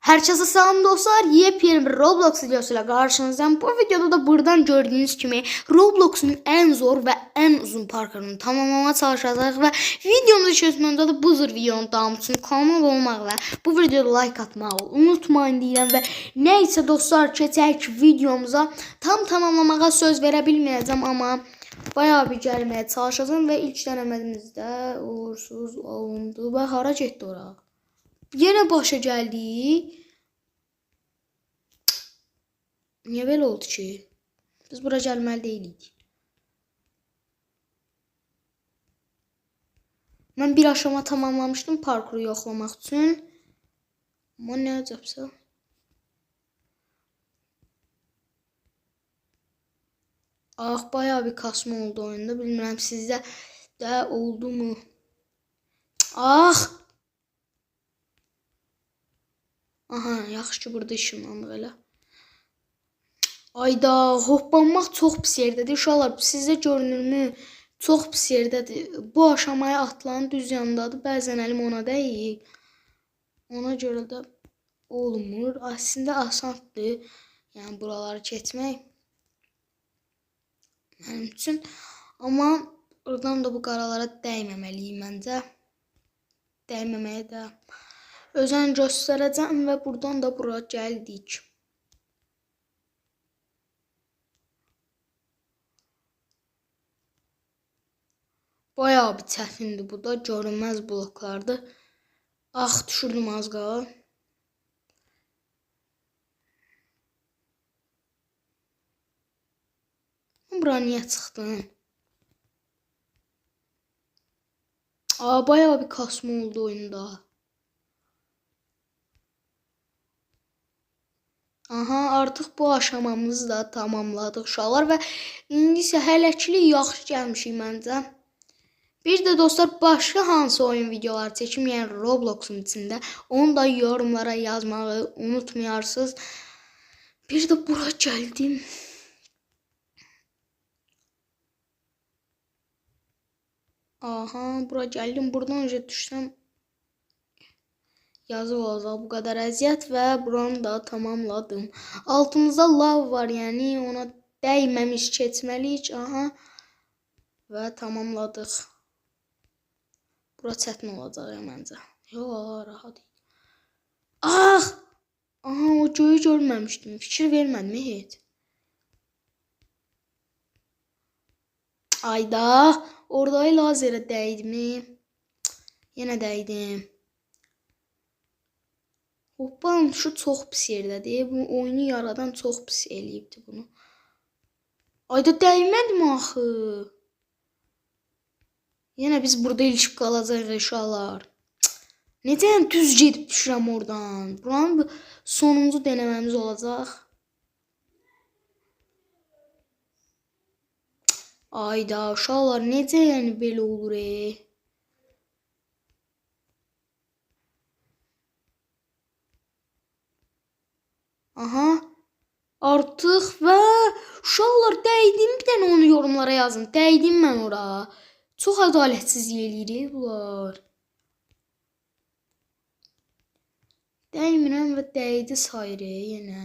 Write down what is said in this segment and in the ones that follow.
Herkese selam dostlar. Yepyeni bir Roblox videosuyla karşınızdayım. Bu videoda da buradan gördüğünüz gibi Roblox'un en zor ve en uzun parkurunu tamamlamaya çalışacağız ve videomuz içerisinde de bu tür videonun devamını kanal olmak ve bu videoda like atmayı unutmayın deyirəm ve neyse dostlar keçək videomuza. Tam tamamlamaya söz verebilmeyeceğim ama bayağı bir gelmeye çalışacağım ve ilk denememizde uğursuz olundu ve hara getdi ora. Yine başa geldi. Niye böyle oldu ki? Biz buraya gelmeli değildik. Ben bir aşama tamamlamıştım parkuru yoxlamaq üçün. Ama ne acabsa. Ah, bayağı bir kasma oldu oyunda. Bilmirəm sizdə də oldu mu? Ah! Aha, yaxşı ki burada işimlandı elə. Ayda, hoppanmaq çox pis yerdədir. Uşaqlar, sizə görünürmü? Çox pis yerdədir. Bu aşamaya atılan düz yanındadır. Bəzən əlim ona dəyir. Ona görə də olmur. Aslında asandır. Yəni buraları keçmək mənim üçün. Amma oradan da bu qaralara dəyməməliyim məncə. Dəyməməyə də özen göstərəcəm və buradan da bura gəldik. Bayağı bir çətindir bu da. Görünməz bloklardır. Ah, düşürdüm az qala. Bura niyə çıxdın? Aa, bayağı bir kasma oldu oyunda. Aha, artıq bu aşamamızı da tamamladıq uşaqlar və indi isə hələkilik yaxşı gəlmişik məncə. Bir də dostlar başqa hansı oyun videoları çəkim, yəni Roblox'un içində, onu da yorumlara yazmağı unutmayarsınız. Bir də bura gəldim. Aha, bura gəldim. Buradan önce düşsəm yazıq olacaq bu qədər əziyyət və buranı da tamamladım. Altımızda lav var, yəni ona dəyməmiş keçməliyik. Aha. Və tamamladıq. Bura çətin olacaq ya məncə. Yox, rahat. Ah! Aha, o göyü görməmişdim. Fikir vermədim heç. Ayda, orada lazerə dəydimi? Yenə dəydim. Hoppan, şu çox pis yerdədir. Bu oyunu yaradan çox pis eləyibdi bunu. Ayda dəymədim axı. Yenə biz burada ilişib qalacaq uşaqlar. Necə düz gedib düşürəm oradan? Buranın sonuncu deneməmiz olacaq. Ayda uşaqlar, necə yəni belə olur Aha. Artıq və uşaqlar dəydim, bir dənə onu yorumlara yazın. Dəydim mən ora. Çox ədalətsiz eləyir bunlar. Dəymirəm və dəydi sayır yenə.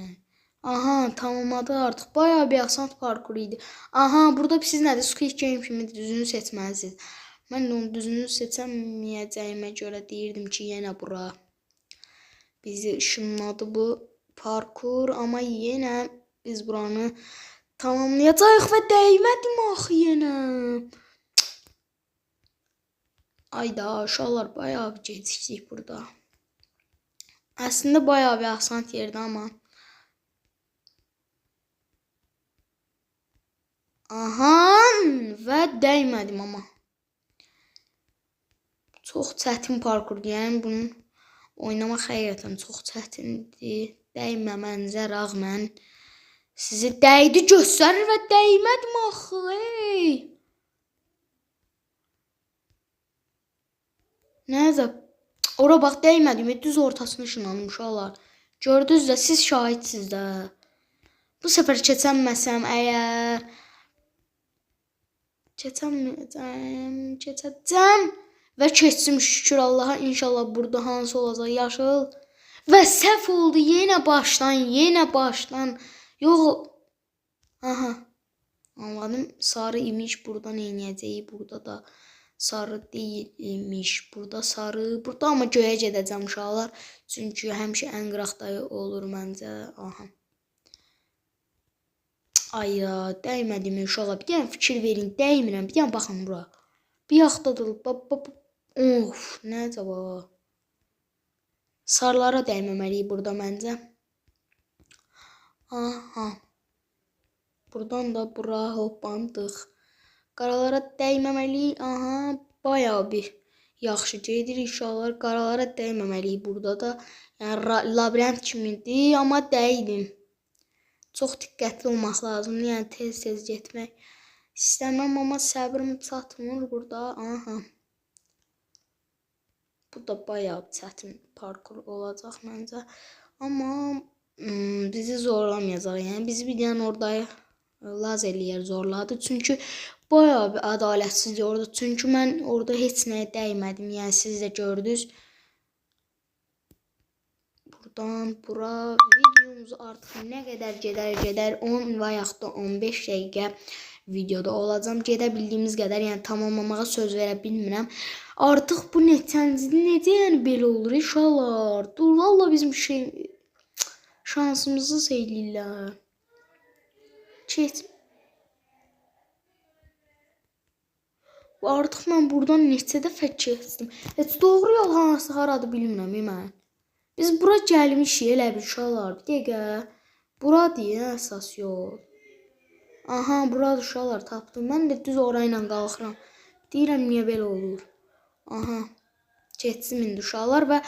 Aha, tamamladı artıq. Bayağı bir asan parkur idi. Aha, burada siz nədir? Squid Game kimi düzünü seçməlisiniz. Mən də onu düzünü seçəməyəcəyimə görə deyirdim ki, yenə bura. Bizi ışınladı bu parkur, amma yenə biz buranı tamamlayacağıq və dəymədim axı yenə. Ayda uşaqlar, bayağı bir gecikdik burada. Əslində bayağı bir asan yerdə amma. Aha, və dəymədim amma. Çox çətin parkurdur, yəni bunun oynamaq həqiqətən çox çətindir. Dəyməmənizə rağmen sizi dəydi göstərir və dəymədim axı. Nəzə? Ora bax, dəymədim. Düz ortasını ışınlandım uşaqlar. Gördünüz də, siz şahidsiniz də. Bu səfər keçəməsəm əgər keçəcəm və keçdim şükür Allaha. İnşallah burada hansı olacaq? Yaşıl Və səhv oldu. Yenə başdan. Yox. Aha. Anladım. Sarı imiş. Buradan eynəyəcəyi. Burada da sarı deyil imiş. Burada sarı. Burada amma göyə gedəcəm uşaqlar. Çünki həmişə ən qıraqda olur məncə. Aha. Ay ya, dəymədim uşaqlar. Bir dənə fikir verin. Dəymirəm. Bir dənə baxın bura. Bir yaxdadır. Of, nə acaba? Sarılara dəyməməliyik burada məncə. Aha. Buradan da bura hoppandıq. Qaralara dəyməməliyik. Aha, bayağı bir yaxşı gedir inşallah. Qaralara dəyməməliyik burada da. Yəni labirint kimidir, amma dəydim. Çox diqqətli olmaq lazımdır. Yəni tez getmək istəmirəm, amma səbrim çatmır burada. Aha. Bu da bayağı çətin parkur olacaq məncə. Amma bizi zorlamayacaq. Yəni bizi bir dənə orada lazerliyə zorladı. Çünki bayağı bir ədalətsizlik orada. Çünki mən orada heç nəyə dəymədim. Yəni siz də gördünüz. Buradan bura videomuz artıq nə qədər gedər 10 və yaxud da 15 dəqiqə videoda olacam. Gedə bildiyimiz qədər, yəni tamamlamağa söz verə bilmirəm. Artıq bu neçəncidir? Necə yəni belə olur inşallah? Dur, valla bizim şansımızı seyləyirlər. Artıq mən buradan neçə dəfə keçdim. Heç doğru yol hansı haradır bilmirəm mən. Biz bura gəlmişik elə bir uşaqlar. Bir dəqiqə. Bura deyə əsas yol. Aha, burada uşaqlar tapdım. Mən də düz orayla qalxıram. Deyirəm niyə belə olur. Aha. Keçsim indi uşaqlar və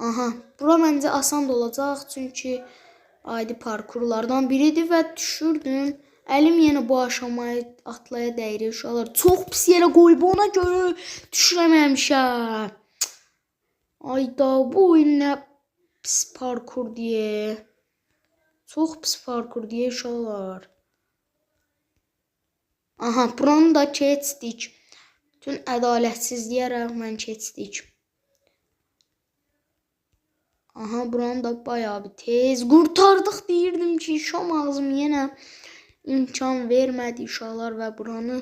aha. Bura məncə asan da olacaq. Çünki adi parkurlardan biridir və düşürdüm. Əlim yenə bu aşamayı atlaya dəyir uşaqlar. Çox pis yerə qoyub ona görə düşürəməmişəm. Ayda bu oyun nə pis parkur deyə. Çox pis parkur deyə uşaqlar. Aha, buranı da keçdik. Bütün ədalətsizliyə rəğmən keçdik. Aha, buranı da bayağı bir tez qurtardıq deyirdim ki, şam ağzım yenə imkan vermədi uşaqlar və buranı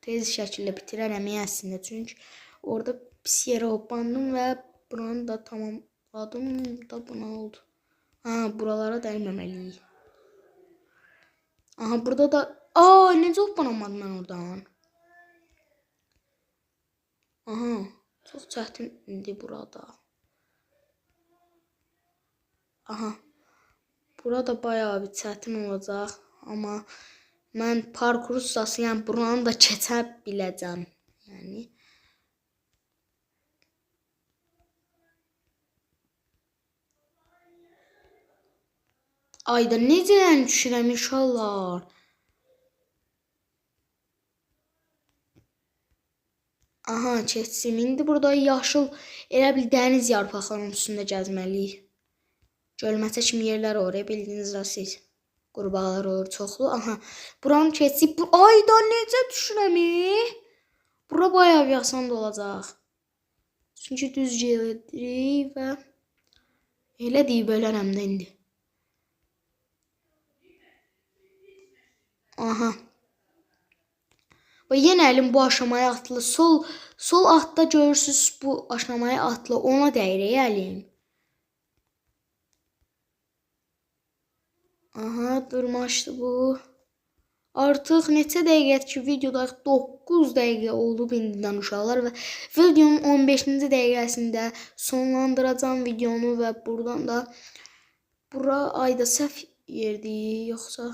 tez şəkildə bitirərəm əslində. Çünki orada pis yerə hoppandım və buranı da tamamladım da buna oldu. Ha, buralara dəyməməliyik. Aha, burada da necə hoppanamadım mən oradan? Aha, çox çətin indi burada. Aha, burada bayağı bir çətin olacaq. Amma mən parkur ustasıyam, buranı da keçə biləcəm. Yəni ayda necə düşürəm inşallah. Aha, keçsim. İndi burada yaşıl elə bil dəniz yarpaqlarının üstündə gəzməliyik. Gölməçə kimi yerlər oraya bildiniz də siz. Qurbağalar olur çoxlu. Aha, buranı keçib. Ayda necə düşürəm? Bura bayağı bir asan da olacaq. Çünki düz gedirik və elə deyib ölərəm də indi. Aha. Və yenə əlim bu aşamaya atlı. Sol altda görürsünüz bu aşamaya atlı. Ona dəyir əlim. Aha, durmaşdı bu. Artıq neçə dəqiqədir ki, videoda 9 dəqiqə olub indidən uşaqlar və videonun 15-ci dəqiqəsində sonlandıracağım videonu və buradan da bura ayda səhv yerdir, yoxsa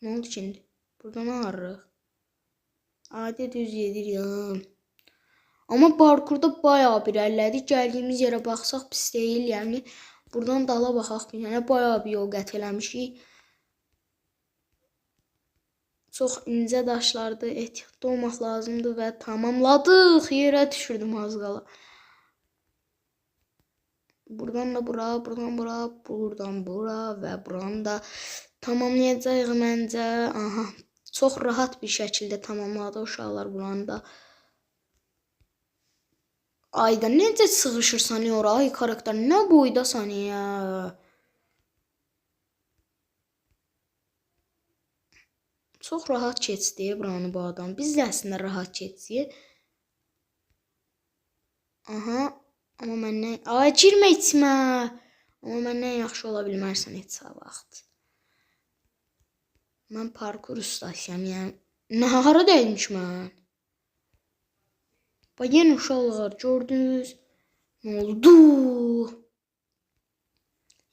nə oldu ki indi? Buradan ağırıq. Adi düz yedirəm. Amma parkurda bayağı bir əllədik. Gəldiyimiz yerə baxsaq pis deyil, yəni buradan dala baxaq. Yəni bayağı bir yol qət eləmişik. Çox incə daşlardı, ehtiyatlı olmaq lazımdır və tamamladıq. Yerə düşürdüm az qala. Buradan da bura, buradan bura, buradan bura və buranı da tamamlayacağıq məncə. Aha. Çox rahat bir şəkildə tamamladı uşaqlar buranı da. Ayda necə sığışırsan ora? Ay karakter nə boydasan ya? Çox rahat keçdi buranı bu adam. Biz də əslində rahat keçdik. Aha. Amma məndən... Ay girmə içmə. Amma məndən yaxşı ola bilmərsən heç vaxt. Mən parkur ustasıyam yəni. Nə hara dəymişəm? Bax yenə uşaqlar gördünüz. Nə oldu?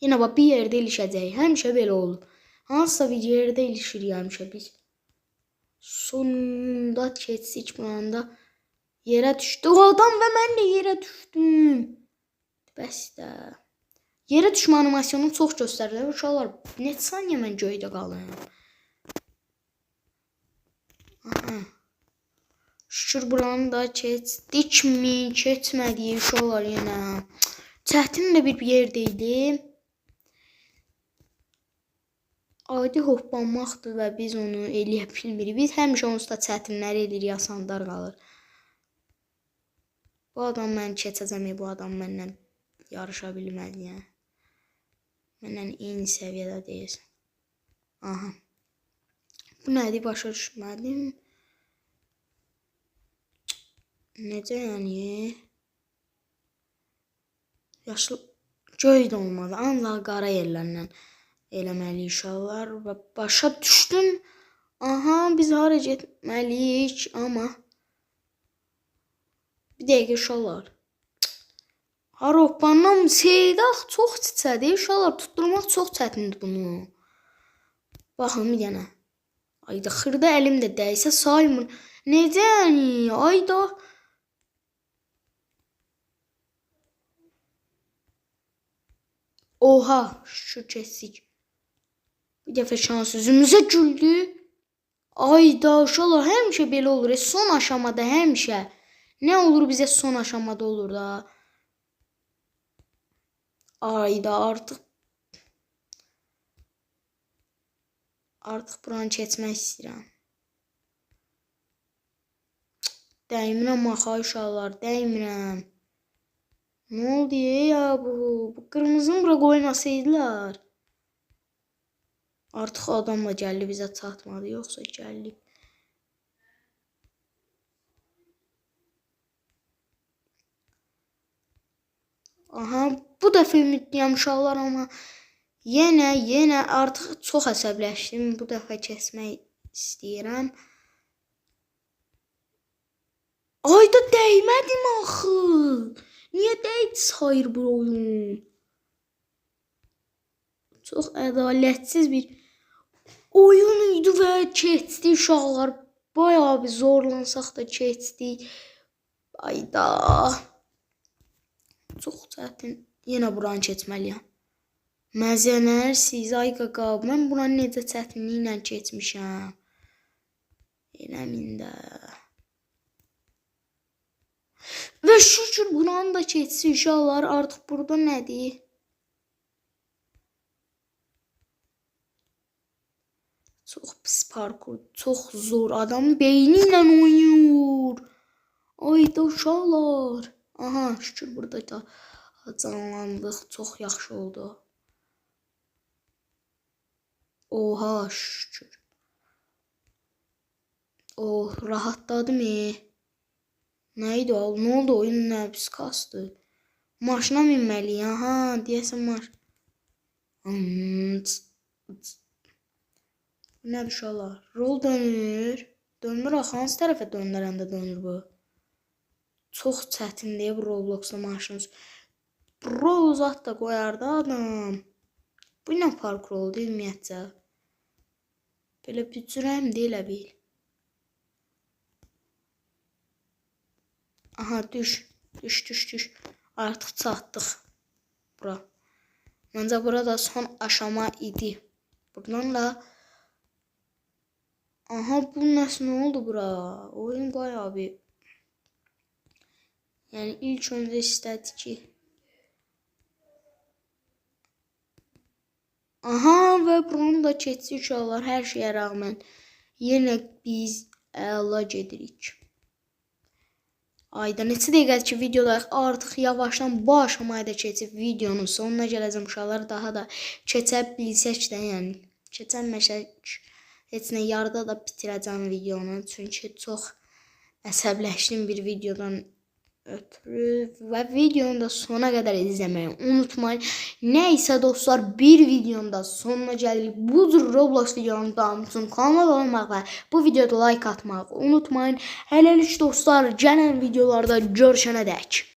Yenə bax bir yerdə ilişəcək. Həmişə belə olur. Hansısa bir yerdə ilişirik həmişə biz. Sonunda keçdik buranda. Yerə düşdü o adam və mən də yerə düşdüm. Bəs də. Yerə düşmə animasyonu çox göstərir. Uşaqlar neçə saniyə mən göydə qalım. Aha. Şükür buranı da keçdikmi, keçmədiyi uşaqlar yenə. Çətin də bir yerdəydi. Adi hoppanmaqdır və biz onu eləyə bilmirik. Biz həmişə onsuz da çətinləri eləyirik, asanlar qalır. Bu adam mən keçəcəm, bu adam məndən yarışa bilməz yəni. Məndən eyni səviyyədə deyilsin. Aha. Bu nədir, başa düşmədim. Necə yəni? Yaşlı göy də olmadı. Ancaq qara yerlərlə eləməli inşallah. Və başa düşdüm. Aha, biz hara getməliyik, amma bir dəqiqə uşaqlar. Hara hoppandan seydax çox çiçədir. Uşaqlar tutturmaq çox çətindir bunu. Baxın bir dənə. Ayda xırda əlim də dəysə saymır. Necə yəni? Ayda. Oha, şükür keçdik. Bir dəfə şans üzümüzə güldü. Ayda uşaqlar həmişə belə olur. Son aşamada həmişə. Nə olur bizə son aşamada olur da. Ayda artıq buranı keçmək istəyirəm. Dəymirəm axı uşaqlar, dəymirəm. Nə oldu ya bu? Bu qırmızını bura qoymasaydılar. Artıq adamla gəldi bizə çatmadı, yoxsa gəldi. Aha, bu dəfə ümidliyəm uşaqlar, amma yenə artıq çox əsəbləşdim. Bu dəfə keçmək istəyirəm. Ayda dəymədim axı. Niyə dəydi sayır bu oyun? Çox ədalətsiz bir oyun idi və keçdi uşaqlar. Bayağı bir zorlansaq da keçdik. Ayda. Çox çətin. Yenə buranı keçməliyəm. Məzənərsiz, ay qaqab. Mən buranı necə çətinliklə keçmişəm. Eləmin də. Və şükür buranı da keçsin uşaqlar. Artıq burada nədir? Çox pis parkur, çox zor. Adamın beyni ilə oynayır. Ayda uşaqlar. Aha, şükür burada da canlandıq. Çox yaxşı oldu. Oha, şükür. Oh, rahatladım. Nə idi o? Nə oldu? Oyun nə pis kastı? Maşına minməliyim. Aha, deyəsən maşın. Nədir uşaqlar? Rol dönür. Dönmür axı, hansı tərəfə döndürəndə dönür bu? Çox çətindir bu Robloxda maşın. Rol uzat da qoyardı adam. Bu nə parkur oldu ümumiyyətcə? Belə bücürəm deyilə bil. Aha, düş. Artıq çatdıq bura. Məncə burada son aşama idi. Buradan da aha, bu nə oldu bura? Oyun bayağı bir yəni ilk öncə istədi ki aha, və buranı da keçdik uşaqlar. Hər şeyə rağmen yenə biz əla gedirik. ayda neçə dəqiqədir ki videodayıq. Artıq yavaşdan bu aşamaya da keçib videonun sonuna gələcəm uşaqlar. Daha da keçə bilsək də, yəni keçəməsək heç nə yarıda da bitirəcəm videonu. Çünki çox əsəbləşdim bir videodan ötürü və videonu da sona qədər izləməyi unutmayın. Nəysə dostlar, bir videonun da sonuna gəlirik. Bu cür Roblox videolarının davamı üçün kanalıma abunə olmaq və bu videoda like atmağı unutmayın. Hələlik dostlar, gələn videolarda görüşənədək.